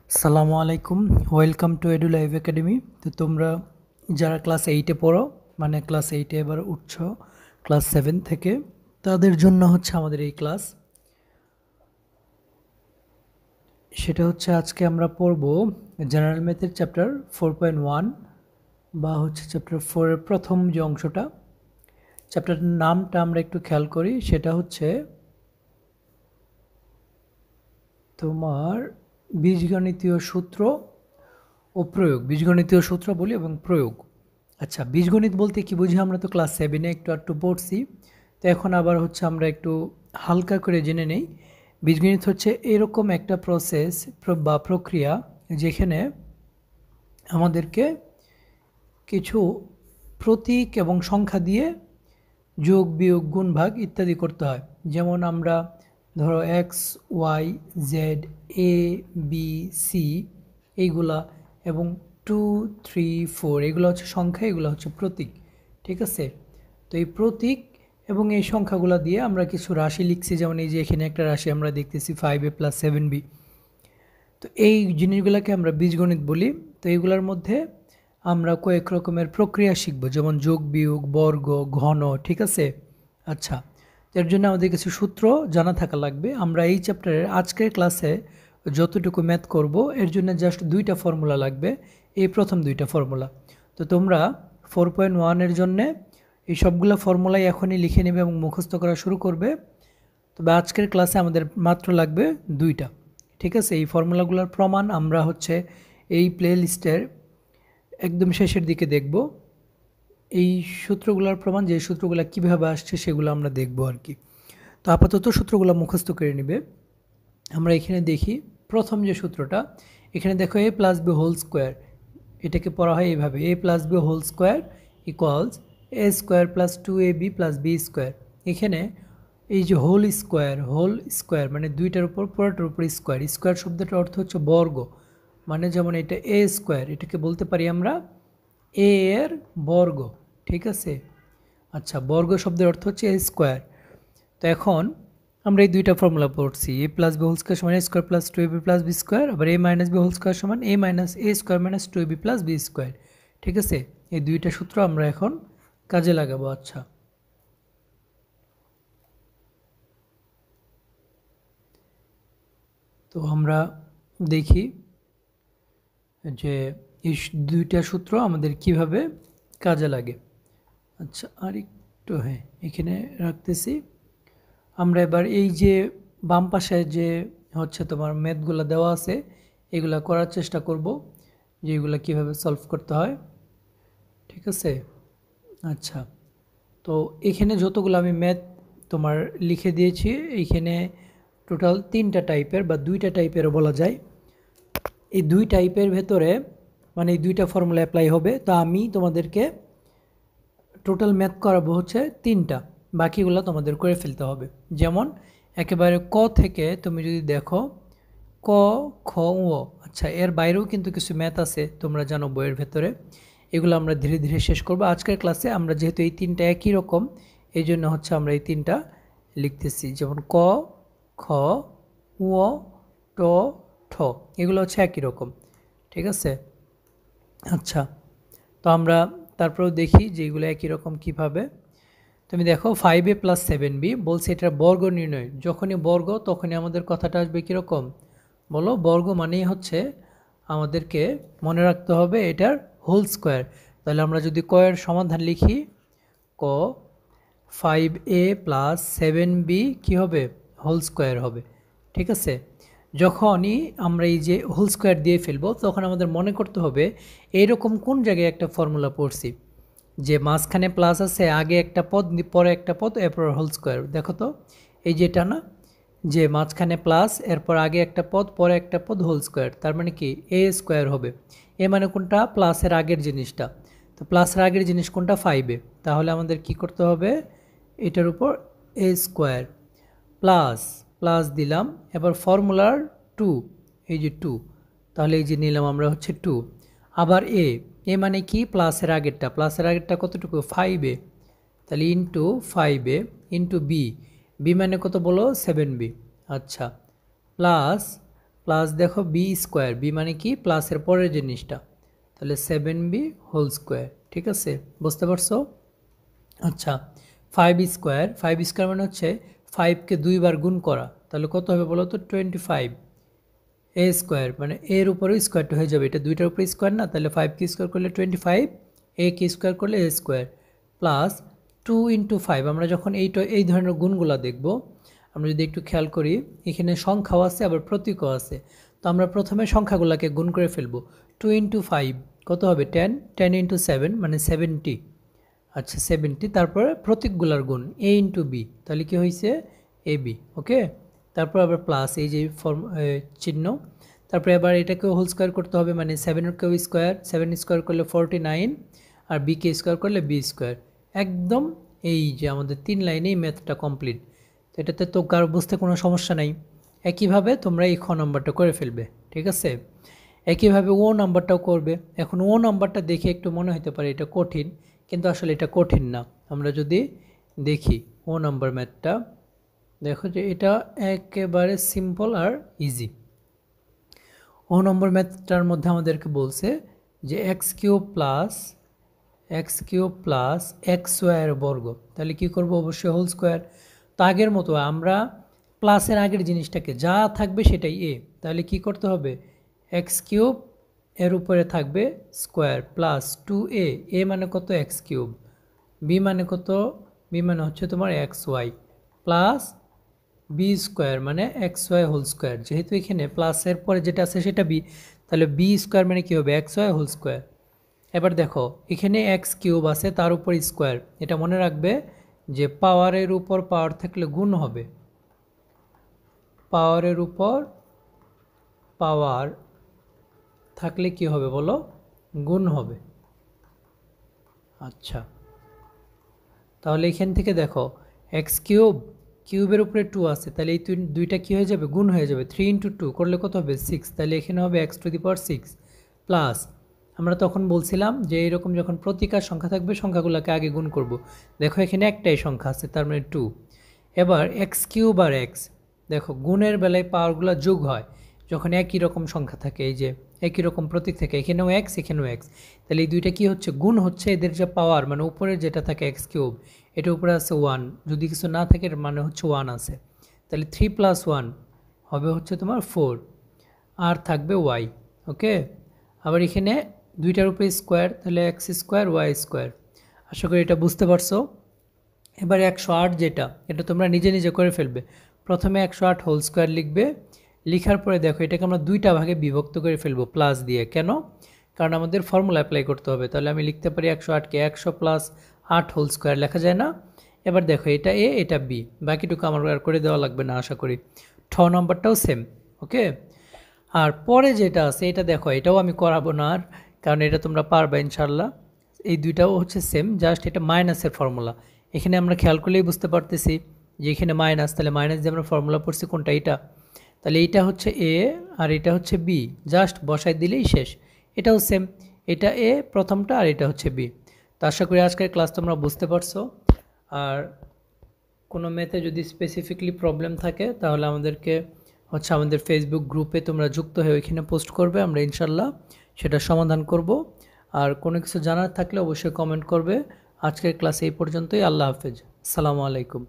আসসালামু আলাইকুম, welcome to edu live academy. তো তোমরা যারা ক্লাস 8-এ পড়ো, মানে ক্লাস 8-এ এবার উঠছো ক্লাস 7 থেকে, তাদের জন্য হচ্ছে আমাদের এই ক্লাস। সেটা হচ্ছে আজকে আমরা পড়ব জেনারেল ম্যাথের চ্যাপ্টার 4.1 বা হচ্ছে চ্যাপ্টার 4-এর প্রথম যে অংশটা। চ্যাপ্টারটার নামটা আমরা একটু খেয়াল করি, সেটা হচ্ছে তোমার বীজগণিতীয় সূত্র ও প্রয়োগ। বীজগণিতীয় সূত্র বলি এবং প্রয়োগ। আচ্ছা, বীজগণিত বলতে কি বুঝি আমরা তো ক্লাস 7-এ একটু পড়ছি। তো এখন আবার হচ্ছে আমরা একটু হালকা করে জেনে নেই। বীজগণিত হচ্ছে এরকম একটা প্রসেস বা প্রক্রিয়া যেখানে আমাদেরকে কিছু প্রতীক এবং সংখ্যা দিয়ে যোগ বিয়োগ গুণ ভাগ ইত্যাদি করতে হয়। যেমন আমরা ধরো x Y Z A B C এইগুলা এবং 2 3 4 এগুলো হচ্ছে সংখ্যা, এগুলো হচ্ছে প্রতীক। ঠিক আছে? তো এই প্রতীক এবং এই সংখ্যাগুলো দিয়ে আমরা কিছু রাশি লিখছি। যেমন এই যে এখানে একটা রাশি আমরা দেখতেছি 5a + 7b। তো এই জিনিসগুলোকে আমরা বীজগণিত বলি। তো এইগুলোর মধ্যে আমরা কয়েক রকমের প্রক্রিয়া শিখব, যেমন যোগ বিয়োগ, বর্গ, ঘন। ঠিক আছে? আচ্ছা, এর জন্য আমাদের কিছু সূত্র জানা থাকা লাগবে। আমরা এই চ্যাপ্টারের আজকের ক্লাসে যতটুকু ম্যাথ করব, এর জন্য জাস্ট 2টা ফর্মুলা লাগবে, এই প্রথম 2টা ফর্মুলা। তো তোমরা 4.1-এর জন্যে এই সবগুলো ফর্মুলাই এখনই লিখে নেবে এবং মুখস্থ করা শুরু করবে। তবে আজকের ক্লাসে আমাদের মাত্র লাগবে 2টা। ঠিক আছে? এই ফর্মুলাগুলোর প্রমাণ আমরা হচ্ছে এই প্লে লিস্টের একদম শেষের দিকে দেখব। এই সূত্রগুলোর প্রমাণ, যে সূত্রগুলো কীভাবে আসছে সেগুলো আমরা দেখব আর কি। তো আপাতত সূত্রগুলো মুখস্থ করে নেবে। আমরা এখানে দেখি প্রথম যে সূত্রটা, এখানে দেখো a + b হোল স্কোয়ার, এটাকে পড়া হয় এইভাবে: a + b whole square equals a square + 2ab + b square. এখানে এই যে হোল স্কোয়ার মানে দুইটার উপর পুরোটার উপর স্কোয়ার। স্কোয়ার শব্দটার অর্থ হচ্ছে বর্গ। মানে যেমন এটা a স্কোয়ার, এটাকে বলতে পারি আমরা a এর বর্গ। ঠিক আছে? আচ্ছা, বর্গ শব্দের অর্থ হচ্ছে a স্কোয়ার। তো এখন আমরা এই 2টা ফর্মুলা পড়ছি: a + b হোল স্কোয়ার সমান a square + 2ab + b square, আবার a - b হোল স্কোয়ার সমান a square - 2ab + b square. ঠিক আছে? এই 2টা সূত্র আমরা এখন কাজে লাগাবো। আচ্ছা, তো আমরা দেখি যে এই 2টা সূত্র আমাদের কিভাবে কাজে লাগে। আচ্ছা, আর একটু এখানে রাখতেছি। আমরা এবার এই যে বাম পাশে যে হচ্ছে তোমার ম্যাথগুলো দেওয়া আছে, এগুলা করার চেষ্টা করব যে এগুলো কীভাবে সলভ করতে হয়। ঠিক আছে? আচ্ছা, তো এখানে যতগুলো আমি ম্যাথ তোমার লিখে দিয়েছি, এইখানে টোটাল 3টা টাইপের বা 2টা টাইপেরও বলা যায়। এই 2 টাইপের ভেতরে মানে এই 2টা ফর্মুলা অ্যাপ্লাই হবে। তো আমি তোমাদেরকে টোটাল ম্যাথ করাবো হচ্ছে 3টা, বাকিগুলো তোমাদের করে ফেলতে হবে। যেমন একেবারে ক থেকে তুমি যদি দেখো ক, খ, ও। আচ্ছা, এর বাইরেও কিন্তু কিছু ম্যাথ আছে, তোমরা জানো বইয়ের ভেতরে। এগুলো আমরা ধীরে ধীরে শেষ করব আজকের ক্লাসে। আমরা যেহেতু এই 3টা একই রকম, এই জন্য হচ্ছে আমরা এই 3টা লিখতেছি। যেমন ক, খ, ও, ট, ঠ, এগুলো হচ্ছে একই রকম। ঠিক আছে? আচ্ছা, তো আমরা তারপরেও দেখি যে এগুলো একই রকম কীভাবে। তুমি দেখো 5a + 7b বলছে এটার বর্গ নির্ণয়। যখনই বর্গ তখনই আমাদের কথাটা আসবে কীরকম বলো? বর্গ মানেই হচ্ছে আমাদেরকে মনে রাখতে হবে এটার হোল স্কোয়ার। তাহলে আমরা যদি ক এর সমাধান লিখি, ক 5a + 7b কী হবে? হোল স্কোয়ার হবে। ঠিক আছে? যখনই আমরা এই যে হোল স্কোয়ার দিয়ে ফেলবো, তখন আমাদের মনে করতে হবে এইরকম কোন জায়গায় একটা ফর্মুলা পড়ছি যে মাঝখানে প্লাস আছে, আগে একটা পদ পরে একটা পদ, এরপর হোল স্কোয়ার। দেখো তো এই যে এটা না, যে মাঝখানে প্লাস, এরপর আগে একটা পদ পরে একটা পদ, হোল স্কোয়ার। তার মানে কি এ স্কোয়ার হবে। এ মানে কোনটা? প্লাসের আগের জিনিসটা। তো প্লাসের আগের জিনিস কোনটা? 5a। তাহলে আমাদের কি করতে হবে? এটার উপর এ স্কোয়ার প্লাস প্লাস দিলাম, এবার ফর্মুলার 2, এই যে 2, তাহলে এই যে নিলাম আমরা হচ্ছে 2। আবার এ মানে কি? প্লাসের আগেরটা কতটুকু? 5a। তাহলে ইন্টু 5a ইন্টু বি মানে কত বলো? 7b। আচ্ছা, প্লাস প্লাস দেখো বি স্কোয়ার, বি মানে কি প্লাসের পরের জিনিসটা, তাহলে 7b হোল স্কোয়ার। ঠিক আছে, বুঝতে পারছো? আচ্ছা, 5 স্কোয়ার, 5 স্কোয়ার মানে হচ্ছে 5কে 2বার গুণ করা, তাহলে কত হবে বলো তো? 25। এ স্কোয়ার মানে এর উপরে স্কোয়ারটা হয়ে যাবে, এটা দুইটার উপরে স্কোয়ার না, তাহলে 5কে স্কোয়ার করলে 25, এ কে স্কোয়ার করলে এ স্কোয়ার, প্লাস 2 × 5। আমরা যখন এই ধরনের গুণগুলো দেখব, আমরা যদি একটু খেয়াল করি, এখানে সংখ্যাও আছে আবার প্রতীকও আছে। তো আমরা প্রথমে সংখ্যাগুলোকে গুণ করে ফেলবো। 2 × 5 কত হবে? 10, 10 × 7 মানে 70। আচ্ছা 70, তারপরে প্রতীকগুলার গুণ a × b, তাহলে কি হয়েছে? A B. ওকে, তারপর আবার প্লাস এই যে ফর্ম চিহ্ন, তারপরে আবার এটাকেও হোল স্কোয়ার করতে হবে, মানে 7কেও স্কোয়ার, 7 স্কোয়ার করলে 49, আর বিকে স্কোয়ার করলে বি স্কোয়ার। একদম এই যে আমাদের 3 লাইনেই ম্যাথটা কমপ্লিট। তো এটাতে তো কারো বুঝতে কোনো সমস্যা নাই। একইভাবে তোমরা এই খ নাম্বারটা করে ফেলবে। ঠিক আছে, একইভাবে ও নাম্বারটাও করবে। এখন ও নাম্বারটা দেখে একটু মনে হতে পারে এটা কঠিন, কিন্তু আসলে এটা কঠিন না। আমরা যদি দেখি ও নাম্বার ম্যাথটা, দেখো যে এটা একেবারে সিম্পল আর ইজি। ও নম্বর ম্যাথটার মধ্যে আমাদেরকে বলছে যে x³ প্লাস xy বর্গ, তাহলে কি করব? অবশ্যই হোল স্কোয়ার। তো আগের মতো আমরা প্লাসের আগের জিনিসটাকে যা থাকবে সেটাই এ, তাহলে কি করতে হবে? x³ এর উপরে থাকবে স্কোয়ার প্লাস 2a, এ মানে কত? x³, বি মানে কত? বি মানে হচ্ছে তোমার xy, প্লাস বি স্কোয়ার মানে xy হোল স্কোয়ার। যেহেতু এখানে প্লাসের পরে যেটা আছে সেটা বি, তাহলে বি স্কোয়ার মানে কী হবে? xy whole square. এবার দেখো এখানে x³ আছে, তার উপর স্কোয়ার। এটা মনে রাখবে যে পাওয়ারের উপর পাওয়ার থাকলে গুণ হবে, পাওয়ারের উপর পাওয়ার থাকলে কি হবে বলো? গুণ হবে। আচ্ছা, তাহলে এখান থেকে দেখো x³ কিউবের উপরে 2 আছে, তাহলে এই দুইটা কী হয়ে যাবে? গুণ হয়ে যাবে। 3 × 2 করলে কত হবে? 6, তাহলে এখানে হবে x⁻6 প্লাস, আমরা তখন বলছিলাম যে এইরকম যখন প্রতিকার সংখ্যা থাকবে সংখ্যাগুলোকে আগে গুণ করব। দেখো এখানে একটাই সংখ্যা আছে, তার মানে 2। এবার x³ আর x, দেখো গুণের বেলায় পাওয়ারগুলো যোগ হয় যখন একই রকম সংখ্যা থাকে, এই যে একই রকম প্রতীক থাকে, এখানেও x এখানেও x, তাহলে এই দুইটা কি হচ্ছে? গুণ হচ্ছে। এদের যে পাওয়ার মানে উপরে যেটা থাকে x³ এটা উপরে আছে 1, যদি কিছু না থাকে এর মানে হচ্ছে 1 আছে, তাহলে 3 + 1 হবে হচ্ছে তোমার 4, আর থাকবে y। ওকে, আবার এখানে দুইটার উপরে স্কোয়ার, তাহলে x² y²। আশা করি এটা বুঝতে পারছো। এবার 108 যেটা, এটা তোমরা নিজে নিজে করে ফেলবে। প্রথমে 108 হোল স্কোয়ার লিখবে, লিখার পরে দেখো এটাকে আমরা দুইটা ভাগে বিভক্ত করে ফেলবো প্লাস দিয়ে। কেন? কারণ আমাদের ফর্মুলা অ্যাপ্লাই করতে হবে। তাহলে আমি লিখতে পারি 108কে 100 + 8 হোল স্কোয়ার, লেখা যায় না? এবার দেখো এটা এ এটা বি, বাকিটুকু আমার আর করে দেওয়া লাগবে না আশা করি। ঠ নম্বরটাও সেম। ওকে, আর পরে যেটা আছে এটা দেখো, এটাও আমি করাবো না আর, কারণ এটা তোমরা পারবে ইনশাল্লাহ। এই দুইটাও হচ্ছে সেম, জাস্ট এটা মাইনাসের ফর্মুলা। এখানে আমরা খেয়াল করলেই বুঝতে পারতেছি যে এখানে মাইনাস, তাহলে মাইনাস দিয়ে আমরা ফর্মুলা পড়ছি কোনটা? এটা, তাহলে এইটা হচ্ছে এ আর এটা হচ্ছে বি, জাস্ট বসাই দিলেই শেষ। এটাও সেম, এটা এ প্রথমটা আর এটা হচ্ছে বি। তো আশা করি আজকের ক্লাস তোমরা বুঝতে পারছো। আর কোনো ম্যাথে যদি স্পেসিফিকলি প্রবলেম থাকে তাহলে আমাদেরকে হচ্ছে আমাদের ফেসবুক গ্রুপে তোমরা যুক্ত হয়ে ওইখানে পোস্ট করবে, আমরা ইনশাল্লাহ সেটা সমাধান করব। আর কোনো কিছু জানার থাকলে অবশ্যই কমেন্ট করবে। আজকের ক্লাস এই পর্যন্তই। আল্লাহ হাফেজ, আসসালামু আলাইকুম।